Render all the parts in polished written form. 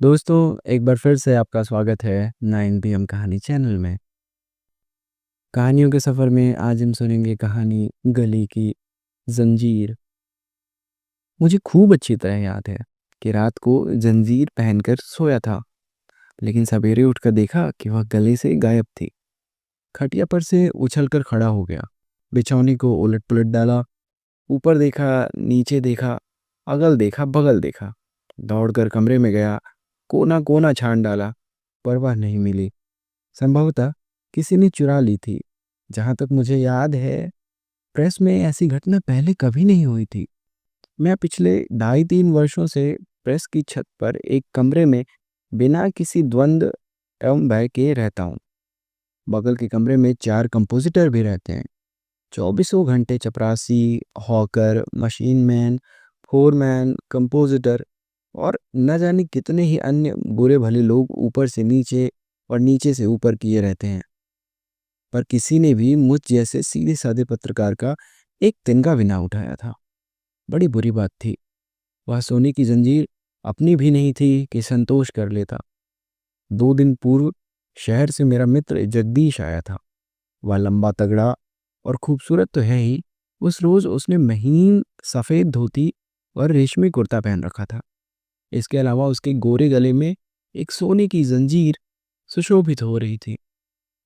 दोस्तों, एक बार फिर से आपका स्वागत है 9 PM कहानी चैनल में। कहानियों के सफ़र में आज हम सुनेंगे कहानी गली की जंजीर। मुझे खूब अच्छी तरह याद है कि रात को जंजीर पहनकर सोया था, लेकिन सवेरे उठकर देखा कि वह गले से गायब थी। खटिया पर से उछलकर खड़ा हो गया, बिछौनी को उलट-पुलट डाला, ऊपर देखा, नीचे देखा, अगल देखा, बगल देखा। दौड़कर कमरे में गया, कोना-कोना छान डाला, पर वह नहीं मिली। संभवतः किसी ने चुरा ली थी। जहाँ तक मुझे याद है, प्रेस में ऐसी घटना पहले कभी नहीं हुई थी। मैं पिछले 2.5-3 वर्षों से प्रेस की छत पर एक कमरे में बिना किसी द्वंद्व एवं भय के रहता हूँ। बगल के कमरे में 4 कंपोजिटर भी रहते हैं। चौबीसों घंटे चपरासी, hawker, machine man, foreman, compositor और न जाने कितने ही अन्य बुरे भले लोग ऊपर से नीचे और नीचे से ऊपर किए रहते हैं। पर किसी ने भी मुझ जैसे सीधे साधे पत्रकार का एक तिनका भी ना उठाया था। बड़ी बुरी बात थी। वह सोने की जंजीर अपनी भी नहीं थी कि संतोष कर लेता। 2 दिन पूर्व शहर से मेरा मित्र जगदीश आया था। वह लंबा तगड़ा और खूबसूरत तो है ही, उस रोज उसने महीन सफ़ेद धोती और रेशमी कुर्ता पहन रखा था। इसके अलावा उसके गोरे गले में एक सोने की जंजीर सुशोभित हो रही थी,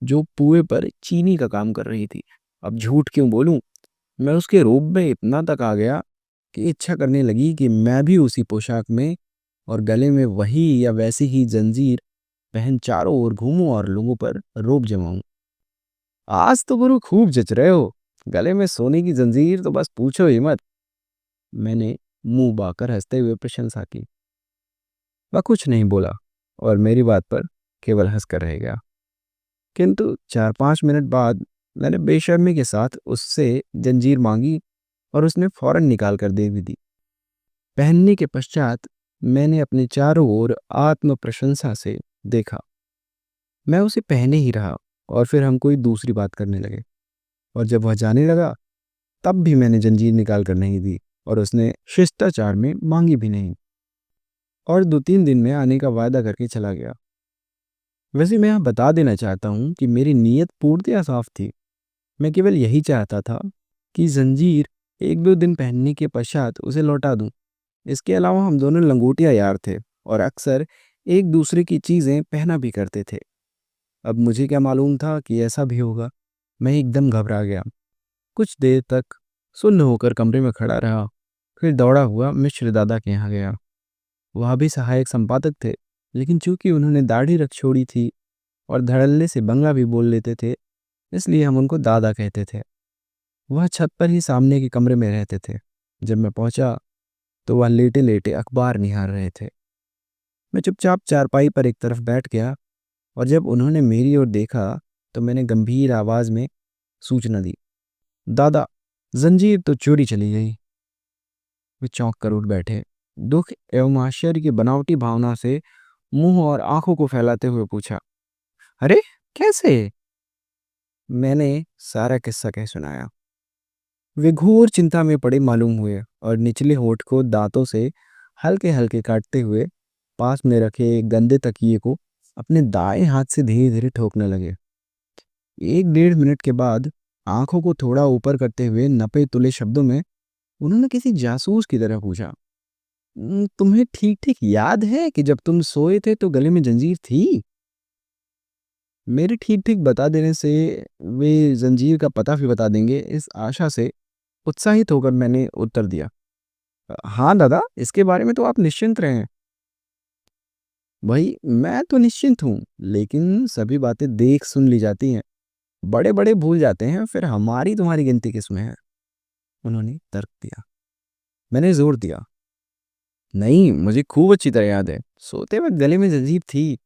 जो पुए पर चीनी का काम कर रही थी। अब झूठ क्यों बोलूं, मैं उसके रूप में इतना तक आ गया कि इच्छा करने लगी कि मैं भी उसी पोशाक में और गले में वही या वैसी ही जंजीर पहन चारों ओर घूमूं और लोगों पर रोब जमाऊं। आज तो गुरु खूब जच रहे हो, गले में सोने की जंजीर तो बस पूछो ही मत। मैंने मुंह बाकर हंसते हुए प्रशंसा की। वह कुछ नहीं बोला और मेरी बात पर केवल हंसकर रह गया। किंतु 4-5 मिनट बाद मैंने बेशर्मी के साथ उससे जंजीर मांगी और उसने फौरन निकाल कर दे भी दी। पहनने के पश्चात मैंने अपने चारों ओर आत्म प्रशंसा से देखा। मैं उसे पहने ही रहा और फिर हम कोई दूसरी बात करने लगे। और जब वह जाने लगा, तब भी मैंने जंजीर निकाल कर नहीं दी और उसने शिष्टाचार में मांगी भी नहीं, और 2-3 दिन में आने का वायदा करके चला गया। वैसे मैं यहाँ बता देना चाहता हूँ कि मेरी नीयत पूर्णतया साफ थी। मैं केवल यही चाहता था कि जंजीर 1-2 दिन पहनने के पश्चात उसे लौटा दूं। इसके अलावा हम दोनों लंगोटिया यार थे और अक्सर एक दूसरे की चीज़ें पहना भी करते थे। अब मुझे क्या मालूम था कि ऐसा भी होगा। मैं एकदम घबरा गया। कुछ देर तक सुन्न होकर कमरे में खड़ा रहा, फिर दौड़ा हुआ मिश्र दादा के यहाँ गया। वह भी सहायक संपादक थे, लेकिन चूंकि उन्होंने दाढ़ी रख छोड़ी थी और धड़ल्ले से बंगला भी बोल लेते थे, इसलिए हम उनको दादा कहते थे। वह छत पर ही सामने के कमरे में रहते थे। जब मैं पहुंचा तो वह लेटे लेटे अखबार निहार रहे थे। मैं चुपचाप चारपाई पर एक तरफ बैठ गया और जब उन्होंने मेरी ओर देखा तो मैंने गंभीर आवाज में सूचना दी, दादा, जंजीर तो चोरी चली गई। वे चौंक कर उठ बैठे। दुख एवं आश्चर्य की बनावटी भावना से मुंह और आंखों को फैलाते हुए पूछा, अरे कैसे? मैंने सारा किस्सा कह सुनाया। वे घोर चिंता में पड़े मालूम हुए और निचले होठ को दांतों से हल्के हल्के काटते हुए पास में रखे एक गंदे तकिए को अपने दाएं हाथ से धीरे धीरे ठोकने लगे। 1-1.5 मिनट के बाद आंखों को थोड़ा ऊपर करते हुए नपे तुले शब्दों में उन्होंने किसी जासूस की तरह पूछा, तुम्हें ठीक ठीक याद है कि जब तुम सोए थे तो गले में जंजीर थी?" मेरे ठीक ठीक बता देने से वे जंजीर का पता भी बता देंगे, इस आशा से उत्साहित होकर मैंने उत्तर दिया, हाँ दादा, इसके बारे में तो आप निश्चिंत रहें। भाई मैं तो निश्चिंत हूँ, लेकिन सभी बातें देख सुन ली जाती हैं, बड़े बड़े भूल जाते हैं, फिर हमारी तुम्हारी गिनती किसमें है? उन्होंने तर्क दिया। मैंने जोर दिया, नहीं, मुझे खूब अच्छी तरह याद है, सोते वक्त गले में जंजीर थी।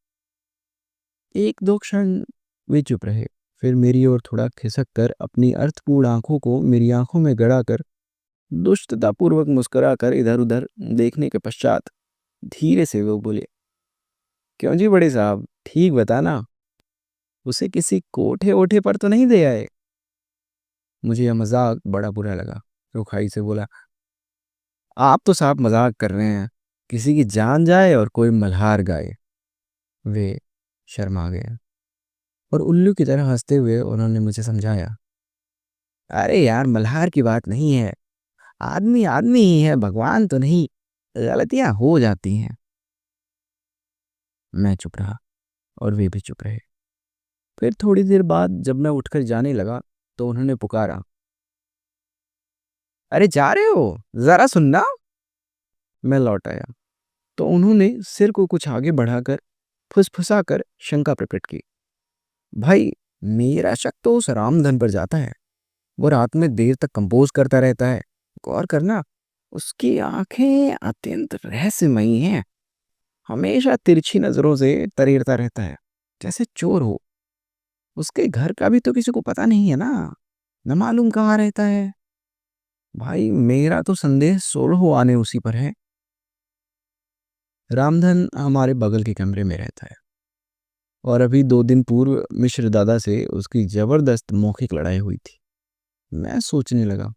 1-2 क्षण वे चुप रहे, फिर मेरी ओर थोड़ा खिसक कर अपनी अर्थपूर्ण आंखों को मेरी आंखों में गड़ाकर दुष्टतापूर्वक मुस्कुराकर इधर उधर देखने के पश्चात धीरे से वो बोले, क्यों जी बड़े साहब, ठीक बताना, उसे किसी कोठे ओठे पर तो नहीं दे आए? मुझे यह मजाक बड़ा बुरा लगा। रुखाई से बोला, आप तो साहब मजाक कर रहे हैं, किसी की जान जाए और कोई मल्हार गाए। वे शर्मा गए और उल्लू की तरह हंसते हुए उन्होंने मुझे समझाया, अरे यार, मल्हार की बात नहीं है। आदमी आदमी ही है, भगवान तो नहीं। गलतियां हो जाती हैं। मैं चुप रहा और वे भी चुप रहे। फिर थोड़ी देर बाद जब मैं उठकर जाने लगा तो उन्होंने पुकारा, अरे जा रहे हो, जरा सुनना। मैं लौट आया तो उन्होंने सिर को कुछ आगे बढ़ाकर फुसफुसाकर शंका प्रकट की, भाई, मेरा शक तो उस रामधन पर जाता है। वो रात में देर तक कंपोज करता रहता है। गौर करना, उसकी आंखें अत्यंत रहस्यमयी हैं। हमेशा तिरछी नजरों से तरीरता रहता है, जैसे चोर हो। उसके घर का भी तो किसी को पता नहीं है ना, न मालूम कहाँ रहता है। भाई, मेरा तो संदेह 16 आने उसी पर है। रामधन हमारे बगल के कमरे में रहता है और अभी 2 दिन पूर्व मिश्र दादा से उसकी जबरदस्त मौखिक लड़ाई हुई थी। मैं सोचने लगा।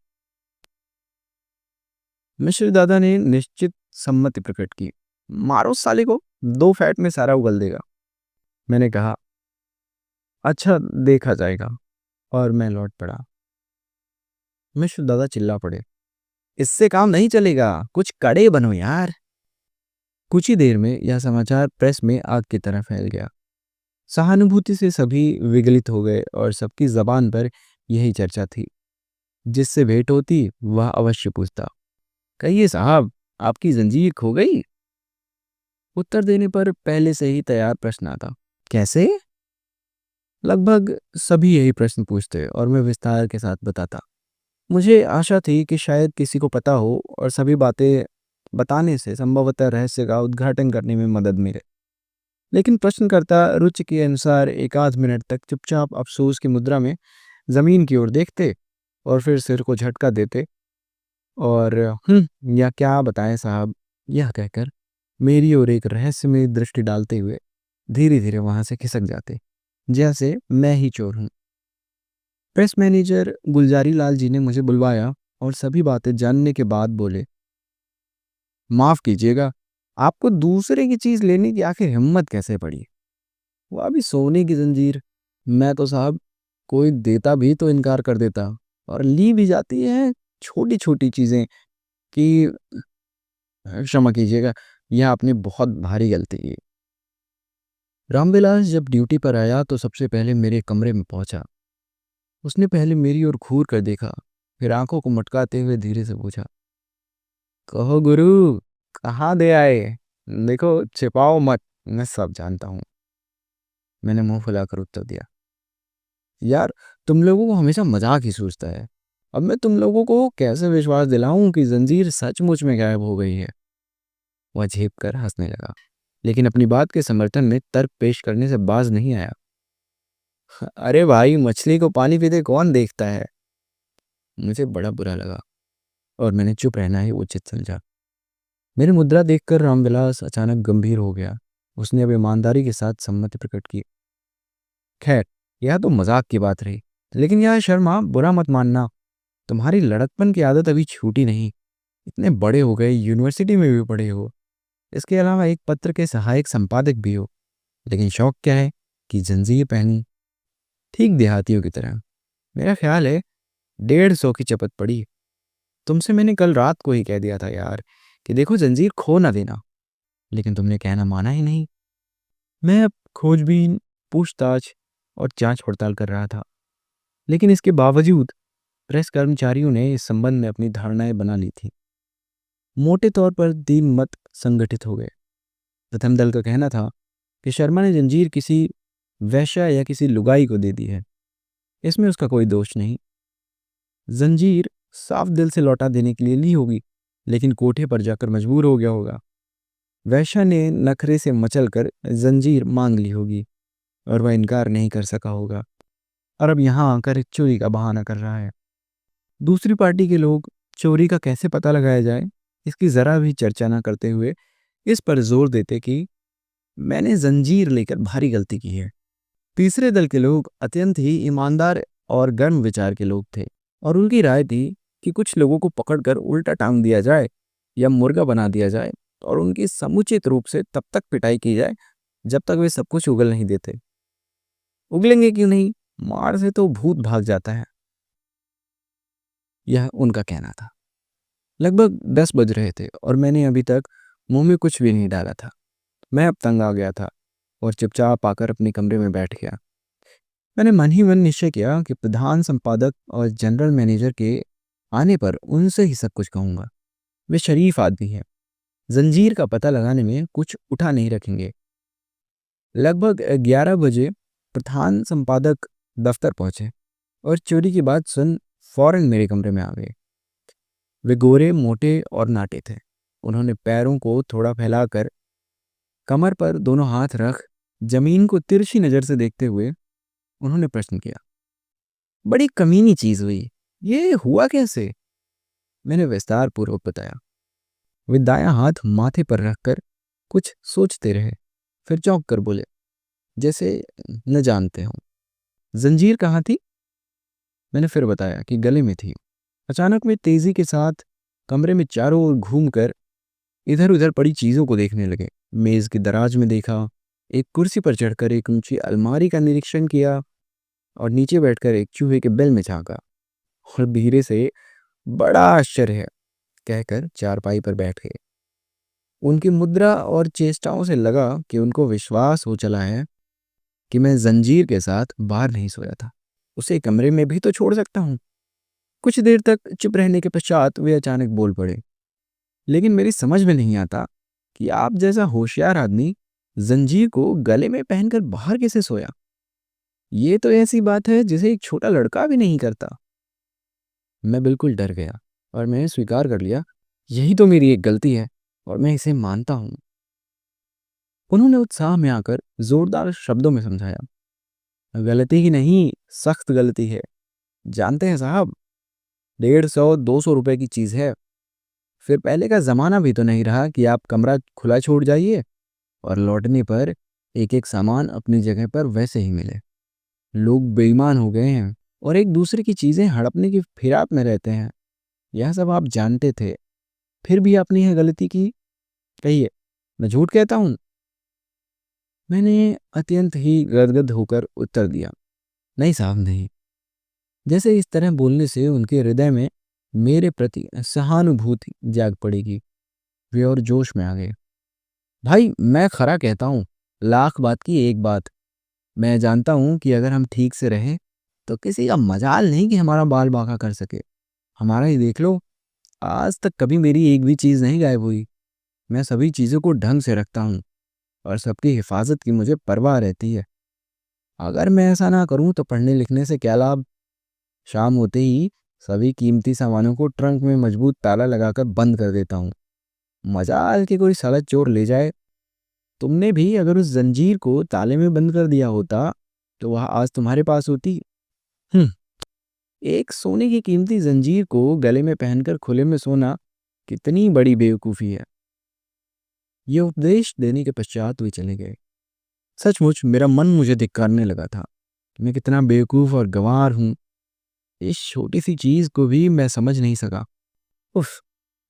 मिश्र दादा ने निश्चित सम्मति प्रकट की, मारो साले को, 2 फैट में सारा उगल देगा। मैंने कहा, अच्छा, देखा जाएगा, और मैं लौट पड़ा। मिश्र दादा चिल्ला पड़े, इससे काम नहीं चलेगा, कुछ कड़े बनो यार। कुछ ही देर में यह समाचार प्रेस में आग की तरह फैल गया। सहानुभूति से सभी विगलित हो गए और सबकी जबान पर यही चर्चा थी। जिससे भेंट होती वह अवश्य पूछता, कहिए साहब, आपकी जंजीर खो गई? उत्तर देने पर पहले से ही तैयार प्रश्न आता, कैसे? लगभग सभी यही प्रश्न पूछते और मैं विस्तार के साथ बताता। मुझे आशा थी कि शायद किसी को पता हो और सभी बातें बताने से संभवतः रहस्य का उद्घाटन करने में मदद मिले। लेकिन प्रश्नकर्ता रुचि के अनुसार एक आध मिनट तक चुपचाप अफसोस की मुद्रा में जमीन की ओर देखते और फिर सिर को झटका देते और या क्या बताएं साहब, यह कहकर मेरी ओर एक रहस्यमय दृष्टि डालते हुए धीरे धीरे वहां से खिसक जाते, जैसे मैं ही चोर हूं। प्रेस मैनेजर गुलजारी लाल जी ने मुझे बुलवाया और सभी बातें जानने के बाद बोले, माफ कीजिएगा, आपको दूसरे की चीज लेने की आखिर हिम्मत कैसे पड़ी? वो अभी सोने की जंजीर। मैं तो साहब, कोई देता भी तो इनकार कर देता, और ली भी जाती है छोटी छोटी चीजें कि क्षमा कीजिएगा, यह आपने बहुत भारी गलती की। रामविलास जब ड्यूटी पर आया तो सबसे पहले मेरे कमरे में पहुंचा। उसने पहले मेरी ओर घूर कर देखा, फिर आंखों को मटकाते हुए धीरे से पूछा, कहो गुरु, कहाँ दे आए? देखो, छिपाओ मत, मैं सब जानता हूँ। मैंने मुंह फुलाकर उत्तर दिया, यार, तुम लोगों को हमेशा मजाक ही सूझता है। अब मैं तुम लोगों को कैसे विश्वास दिलाऊं कि जंजीर सचमुच में गायब हो गई है? वह झेप कर हंसने लगा, लेकिन अपनी बात के समर्थन में तर्क पेश करने से बाज नहीं आया। अरे भाई, मछली को पानी पीते कौन देखता है? मुझे बड़ा बुरा लगा और मैंने चुप रहना ही उचित समझा। मेरी मुद्रा देखकर रामविलास अचानक गंभीर हो गया। उसने अब ईमानदारी के साथ सम्मति प्रकट की, खैर, यह तो मजाक की बात रही, लेकिन यह शर्मा, बुरा मत मानना, तुम्हारी लड़कपन की आदत अभी छूटी नहीं। इतने बड़े हो गए, यूनिवर्सिटी में भी पढ़े हो, इसके अलावा एक पत्र के सहायक संपादक भी हो, लेकिन शौक क्या है कि जंजीर पहनी, ठीक देहातियों की तरह। मेरा ख्याल है 150 की चपत पड़ी। तुमसे मैंने कल रात को ही कह दिया था यार कि देखो, जंजीर खो ना देना, लेकिन तुमने कहना माना ही नहीं। मैं अब खोजबीन, पूछताछ और जांच पड़ताल कर रहा था, लेकिन इसके बावजूद प्रेस कर्मचारियों ने इस संबंध में अपनी धारणाएं बना ली थी। मोटे तौर पर 3 मत संगठित हो गए। प्रथम दल का कहना था कि शर्मा ने जंजीर किसी वैश्या या किसी लुगाई को दे दी है, इसमें उसका कोई दोष नहीं। जंजीर साफ दिल से लौटा देने के लिए ली होगी, लेकिन कोठे पर जाकर मजबूर हो गया होगा। वैश्या ने नखरे से मचलकर जंजीर मांग ली होगी और वह इनकार नहीं कर सका होगा, और अब यहाँ आकर चोरी का बहाना कर रहा है। दूसरी पार्टी के लोग चोरी का कैसे पता लगाया जाए, इसकी जरा भी चर्चा न करते हुए इस पर जोर देते कि मैंने जंजीर लेकर भारी गलती की है। तीसरे दल के लोग अत्यंत ही ईमानदार और गर्म विचार के लोग थे, और उनकी राय थी कि कुछ लोगों को पकड़कर उल्टा टांग दिया जाए या मुर्गा बना दिया जाए और उनकी समुचित रूप से तब तक पिटाई की जाए जब तक वे सब कुछ उगल नहीं देते। उगलेंगे क्यों नहीं, मार से तो भूत भाग जाता है, यह उनका कहना था। लगभग 10 बज रहे थे और मैंने अभी तक मुंह में कुछ भी नहीं डाला था। मैं अब तंग आ गया था और चुपचाप आकर अपने कमरे में बैठ गया। मैंने मन ही मन निश्चय किया कि प्रधान संपादक और जनरल मैनेजर के आने पर उनसे ही सब कुछ कहूंगा। वे शरीफ आदमी हैं, जंजीर का पता लगाने में कुछ उठा नहीं रखेंगे। लगभग 11 बजे प्रधान संपादक दफ्तर पहुंचे और चोरी की बात सुन फौरन मेरे कमरे में आ गए। वे गोरे, मोटे और नाटे थे। उन्होंने पैरों को थोड़ा फैलाकर कमर पर दोनों हाथ रख जमीन को तिरछी नजर से देखते हुए उन्होंने प्रश्न किया, बड़ी कमीनी चीज हुई, ये हुआ कैसे? मैंने विस्तार पूर्वक बताया। वे दायां हाथ माथे पर रखकर कुछ सोचते रहे, फिर चौंक कर बोले, जैसे न जानते हो। जंजीर कहाँ थी? मैंने फिर बताया कि गले में थी। अचानक वे तेजी के साथ कमरे में चारों ओर घूमकर इधर उधर पड़ी चीजों को देखने लगे। मेज की दराज में देखा, एक कुर्सी पर चढ़कर एक ऊंची अलमारी का निरीक्षण किया और नीचे बैठकर एक चूहे के बिल में झांका और धीरे से बड़ा आश्चर्य है कहकर चारपाई पर बैठ गए। उनकी मुद्रा और चेष्टाओं से लगा कि उनको विश्वास हो चला है कि मैं जंजीर के साथ बाहर नहीं सोया था, उसे कमरे में भी तो छोड़ सकता हूं। कुछ देर तक चुप रहने के पश्चात वे अचानक बोल पड़े, लेकिन मेरी समझ में नहीं आता कि आप जैसा होशियार आदमी जंजीर को गले में पहनकर बाहर कैसे सोया। ये तो ऐसी बात है जिसे एक छोटा लड़का भी नहीं करता। मैं बिल्कुल डर गया और मैंने स्वीकार कर लिया, यही तो मेरी एक गलती है और मैं इसे मानता हूं। उन्होंने उत्साह में आकर जोरदार शब्दों में समझाया, गलती ही नहीं, सख्त गलती है। जानते हैं साहब, 150-200 रुपए की चीज है। फिर पहले का जमाना भी तो नहीं रहा कि आप कमरा खुला छोड़ जाइए और लौटने पर एक एक सामान अपनी जगह पर वैसे ही मिले। लोग बेईमान हो गए हैं और एक दूसरे की चीजें हड़पने की फिराक में रहते हैं। यह सब आप जानते थे, फिर भी आपने यह गलती की। कहिए, मैं झूठ कहता हूं? मैंने अत्यंत ही गदगद होकर उत्तर दिया, नहीं साहब नहीं। जैसे इस तरह बोलने से उनके हृदय में मेरे प्रति सहानुभूति जाग पड़ेगी। वे और जोश में आ गए। भाई, मैं खरा कहता हूँ, लाख बात की एक बात। मैं जानता हूँ कि अगर हम ठीक से रहें तो किसी का मजाल नहीं कि हमारा बाल बांका कर सके। हमारा ही देख लो, आज तक कभी मेरी एक भी चीज नहीं गायब हुई। मैं सभी चीजों को ढंग से रखता हूँ और सबकी हिफाजत की मुझे परवाह रहती है। अगर मैं ऐसा ना करूँ तो पढ़ने लिखने से क्या लाभ। शाम होते ही सभी कीमती सामानों को ट्रंक में मजबूत ताला लगाकर बंद कर देता हूँ। मजाल कि कोई साला चोर ले जाए। तुमने भी अगर उस जंजीर को ताले में बंद कर दिया होता तो वह आज तुम्हारे पास होती। हम्म, एक सोने की कीमती जंजीर को गले में पहनकर खुले में सोना कितनी बड़ी बेवकूफी है। ये उपदेश देने के पश्चात वे चले गए। सचमुच मेरा मन मुझे धिक्कारने लगा था कि मैं कितना बेवकूफ और गंवार हूं। इस छोटी सी चीज को भी मैं समझ नहीं सका। उफ,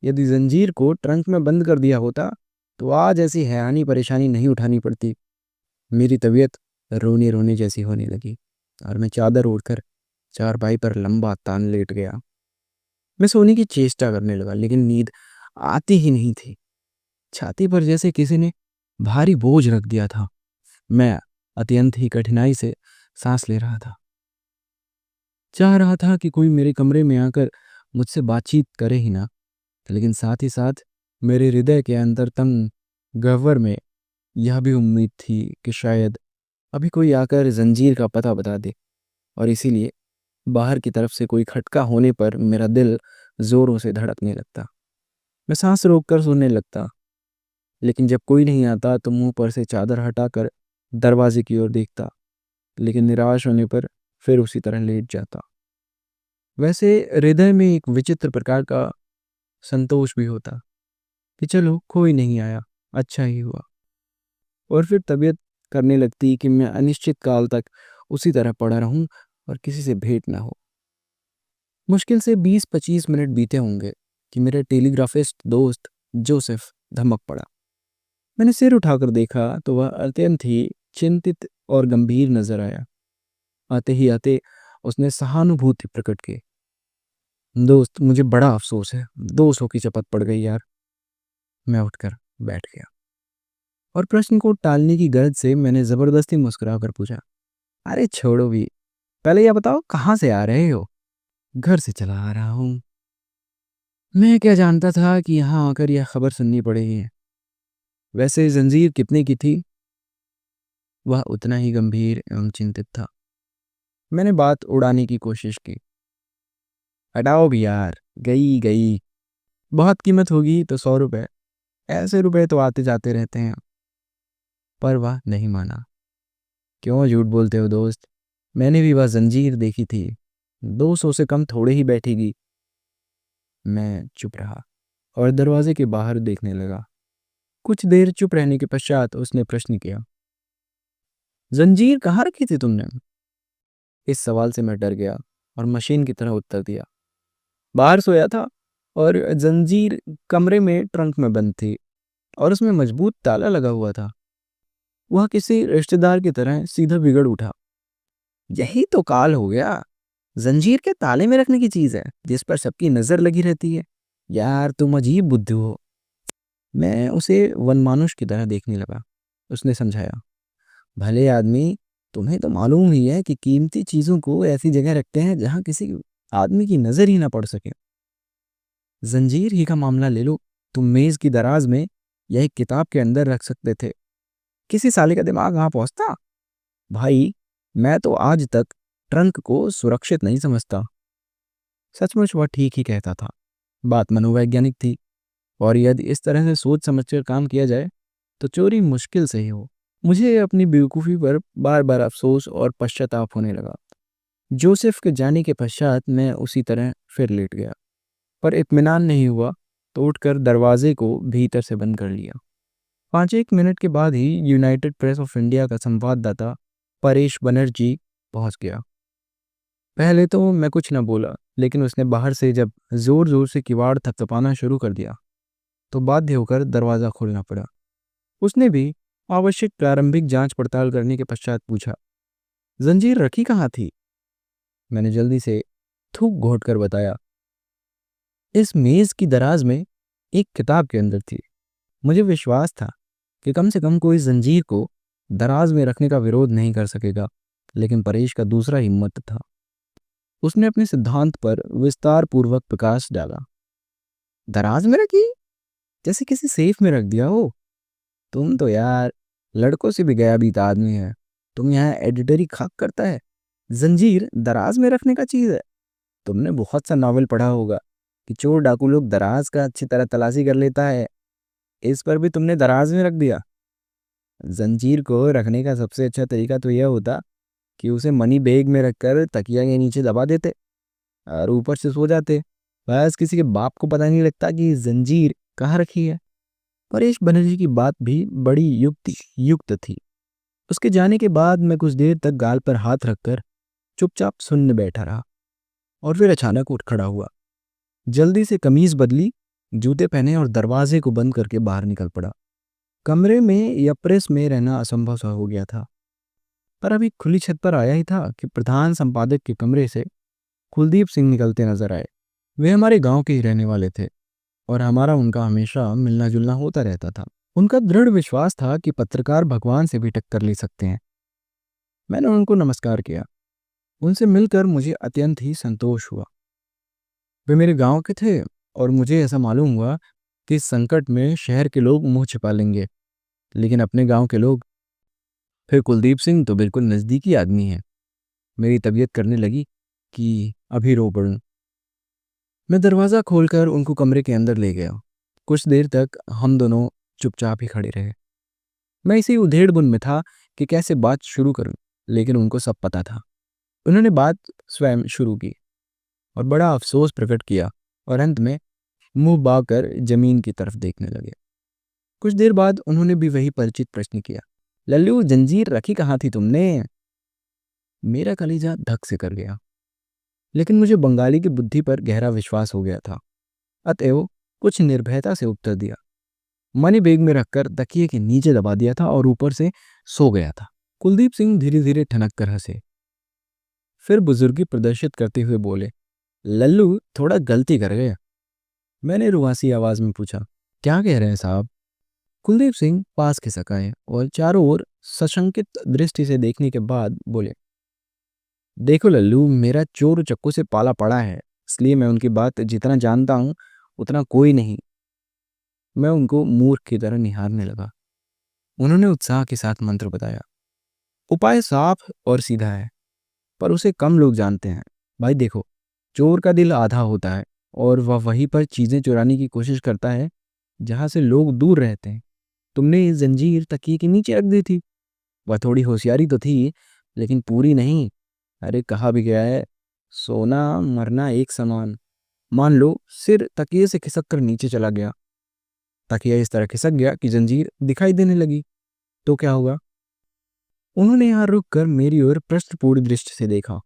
यदि जंजीर को ट्रंक में बंद कर दिया होता तो आज ऐसी हैरानी परेशानी नहीं उठानी पड़ती। मेरी तबीयत रोने रोने जैसी होने लगी और मैं चादर ओढ़कर चारपाई पर लंबा तान लेट गया। मैं सोने की चेष्टा करने लगा लेकिन नींद आती ही नहीं थी। छाती पर जैसे किसी ने भारी बोझ रख दिया था। मैं अत्यंत ही कठिनाई से सांस ले रहा था। चाह रहा था कि कोई मेरे कमरे में आकर मुझसे बातचीत करे ही ना, लेकिन साथ ही साथ मेरे हृदय के अंतरतम गह्वर में यह भी उम्मीद थी कि शायद अभी कोई आकर जंजीर का पता बता दे। और इसीलिए बाहर की तरफ से कोई खटका होने पर मेरा दिल जोरों से धड़कने लगता। मैं सांस रोककर सोने लगता, लेकिन जब कोई नहीं आता तो मुंह पर से चादर हटाकर दरवाजे की ओर देखता, लेकिन निराश होने पर फिर उसी तरह लेट जाता। वैसे हृदय में एक विचित्र प्रकार का संतोष भी होता कि चलो कोई नहीं आया, अच्छा ही हुआ। और फिर तबीयत करने लगती कि मैं अनिश्चित काल तक उसी तरह पड़ा रहूं और किसी से भेंट ना हो। मुश्किल से 20-25 मिनट बीते होंगे कि मेरे टेलीग्राफिस्ट दोस्त जोसेफ धमक पड़ा। मैंने सिर उठाकर देखा तो वह अत्यंत ही चिंतित और गंभीर नजर आया। आते ही आते उसने सहानुभूति प्रकट की। दोस्त, मुझे बड़ा अफसोस है, 200 की चपत पड़ गई यार। मैं उठकर बैठ गया और प्रश्न को टालने की गरज से मैंने जबरदस्ती मुस्कुरा कर पूछा, अरे छोड़ो भी, पहले यह बताओ कहाँ से आ रहे हो? घर से चला आ रहा हूँ। मैं क्या जानता था कि यहाँ आकर यह खबर सुननी पड़ेगी। वैसे जंजीर कितने की थी? वह उतना ही गंभीर एवं चिंतित था। मैंने बात उड़ाने की कोशिश की। हटाओ भी यार, गई गई, बहुत कीमत होगी तो 100 रुपए, ऐसे रुपए तो आते जाते रहते हैं। पर वह नहीं माना। क्यों झूठ बोलते हो दोस्त, मैंने भी वह जंजीर देखी थी, 200 से कम थोड़े ही बैठेगी। मैं चुप रहा और दरवाजे के बाहर देखने लगा। कुछ देर चुप रहने के पश्चात उसने प्रश्न किया, जंजीर कहाँ रखी थी तुमने? इस सवाल से मैं डर गया और मशीन की तरह उत्तर दिया, बाहर सोया था और जंजीर कमरे में ट्रंक में बंद थी और उसमें मजबूत ताला लगा हुआ था। वह किसी रिश्तेदार की तरह सीधा बिगड़ उठा। यही तो काल हो गया, जंजीर के ताले में रखने की चीज है जिस पर सबकी नजर लगी रहती है। यार तुम अजीब बुद्धू हो। मैं उसे वनमानुष की तरह देखने लगा। उसने समझाया, भले आदमी, तुम्हें तो मालूम ही है कि कीमती चीजों को ऐसी जगह रखते हैं जहां किसी आदमी की नजर ही ना पड़ सके। जंजीर ही का मामला ले लो, तुम मेज की दराज में या एक किताब के अंदर रख सकते थे। किसी साले का दिमाग वहां पहुंचता? भाई, मैं तो आज तक ट्रंक को सुरक्षित नहीं समझता। सचमुच वह ठीक ही कहता था। बात मनोवैज्ञानिक थी और यदि इस तरह से सोच समझकर काम किया जाए तो चोरी मुश्किल से ही हो। मुझे अपनी बेवकूफ़ी पर बार बार अफसोस और पश्चाताप होने लगा। जोसेफ के जाने के पश्चात मैं उसी तरह फिर लेट गया, पर इत्मीनान नहीं हुआ तो उठकर दरवाजे को भीतर से बंद कर लिया। 5 एक मिनट के बाद ही यूनाइटेड प्रेस ऑफ इंडिया का संवाददाता परेश बनर्जी पहुंच गया। पहले तो मैं कुछ न बोला, लेकिन उसने बाहर से जब जोर जोर से किवाड़ थपथपाना शुरू कर दिया तो बाध्य होकर दरवाज़ा खोलना पड़ा। उसने भी आवश्यक प्रारंभिक जांच पड़ताल करने के पश्चात पूछा, जंजीर रखी कहाँ थी? मैंने जल्दी से थूक घोट कर बताया, इस मेज की दराज में एक किताब के अंदर थी। मुझे विश्वास था कि कम से कम कोई जंजीर को दराज में रखने का विरोध नहीं कर सकेगा, लेकिन परेश का दूसरा हिम्मत था। उसने अपने सिद्धांत पर विस्तार पूर्वक प्रकाश डाला। दराज में रखी? जैसे किसी सेफ में रख दिया हो। तुम तो यार लड़कों से भी गया बीता आदमी है। तुम यहाँ एडिटरी खाक करता है, जंजीर दराज में रखने का चीज है। तुमने बहुत सा नॉवेल पढ़ा होगा कि चोर डाकू लोग दराज का अच्छी तरह तलाशी कर लेता है, इस पर भी तुमने दराज में रख दिया। जंजीर को रखने का सबसे अच्छा तरीका तो यह होता कि उसे मनी बैग में रखकर तकिया के नीचे दबा देते और ऊपर से सो जाते। बस किसी के बाप को पता नहीं लगता कि जंजीर कहाँ रखी है। परेश बनर्जी की बात भी बड़ी युक्त थी। उसके जाने के बाद मैं कुछ देर तक गाल पर हाथ रखकर चुपचाप सुनने बैठा रहा और फिर अचानक उठ खड़ा हुआ। जल्दी से कमीज बदली, जूते पहने और दरवाजे को बंद करके बाहर निकल पड़ा। कमरे में या प्रेस में रहना असंभव सा हो गया था, पर अभी खुली छत पर आया ही था कि प्रधान संपादक के कमरे से कुलदीप सिंह निकलते नजर आए। वे हमारे गांव के ही रहने वाले थे और हमारा उनका हमेशा मिलना जुलना होता रहता था। उनका दृढ़ विश्वास था कि पत्रकार भगवान से भी टक्कर ले सकते हैं। मैंने उनको नमस्कार किया। उनसे मिलकर मुझे अत्यंत ही संतोष हुआ। वे मेरे गांव के थे और मुझे ऐसा मालूम हुआ कि इस संकट में शहर के लोग मुंह छिपा लेंगे, लेकिन अपने गांव के लोग, फिर कुलदीप सिंह तो बिल्कुल नज़दीकी आदमी है। मेरी तबीयत करने लगी कि अभी रो पड़ूं। मैं दरवाज़ा खोलकर उनको कमरे के अंदर ले गया। कुछ देर तक हम दोनों चुपचाप ही खड़े रहे। मैं इसी उधेड़-बुन में था कि कैसे बात शुरू करूं, लेकिन उनको सब पता था। उन्होंने बात स्वयं शुरू की और बड़ा अफसोस प्रकट किया और अंत में मुंह बाकर जमीन की तरफ देखने लगे। कुछ देर बाद उन्होंने भी वही परिचित प्रश्न किया, लल्लू जंजीर रखी कहाँ थी तुमने? मेरा कलेजा धक से कर गया, लेकिन मुझे बंगाली की बुद्धि पर गहरा विश्वास हो गया था। अतएव कुछ निर्भयता से उत्तर दिया, मनी बैग में रखकर तकिए के नीचे दबा दिया था और ऊपर से सो गया था। कुलदीप सिंह धीरे धीरे ठनक कर हंसे, फिर बुजुर्गी प्रदर्शित करते हुए बोले, लल्लू थोड़ा गलती कर गया। मैंने रुआसी आवाज में पूछा, क्या कह रहे हैं साहब? कुलदीप सिंह पास खिसक आए और चारों ओर सशंकित दृष्टि से देखने के बाद बोले, देखो लल्लू, मेरा चोर चक्कू से पाला पड़ा है, इसलिए मैं उनकी बात जितना जानता हूं उतना कोई नहीं। मैं उनको मूर्ख की तरह निहारने लगा। उन्होंने उत्साह के साथ मंत्र बताया। उपाय साफ और सीधा है, पर उसे कम लोग जानते हैं। भाई देखो, चोर का दिल आधा होता है और वह वहीं पर चीजें चुराने की कोशिश करता है जहां से लोग दूर रहते हैं। तुमने ये जंजीर तकिए के नीचे रख दी थी। वह थोड़ी होशियारी तो थी, लेकिन पूरी नहीं। अरे कहा भी गया है, सोना मरना एक समान। मान लो सिर तकिए से खिसक कर नीचे चला गया, तकिया इस तरह खिसक गया कि जंजीर दिखाई देने लगी, तो क्या होगा? उन्होंने यहाँ रुक कर मेरी ओर प्रश्नपूर्ण दृष्टि से देखा।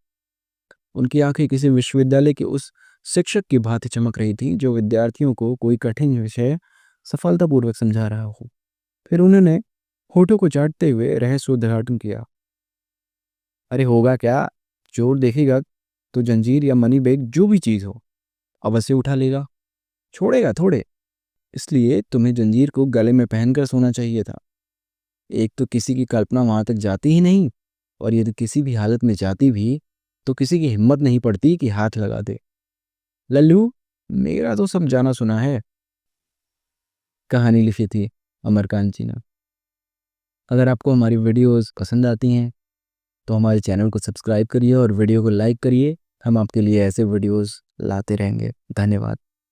उनकी आंखें किसी विश्वविद्यालय के उस शिक्षक की भांति चमक रही थी जो विद्यार्थियों को कोई कठिन विषय सफलतापूर्वक समझा रहा हो। फिर उन्होंने होठों को चाटते हुए रहस्योद्घाटन किया। अरे होगा क्या, चोर देखेगा तो जंजीर या मनी बैग जो भी चीज हो अवश्य उठा लेगा, छोड़ेगा थोड़े। इसलिए तुम्हें जंजीर को गले में पहनकर सोना चाहिए था। एक तो किसी की कल्पना वहां तक जाती ही नहीं, और यदि किसी भी हालत में जाती भी तो किसी की हिम्मत नहीं पड़ती कि हाथ लगा दे। लल्लू, मेरा तो सब जाना सुना है। कहानी लिखी थी अमरकांत जी ने। अगर आपको हमारी वीडियोस पसंद आती हैं तो हमारे चैनल को सब्सक्राइब करिए और वीडियो को लाइक करिए। हम आपके लिए ऐसे वीडियोस लाते रहेंगे। धन्यवाद।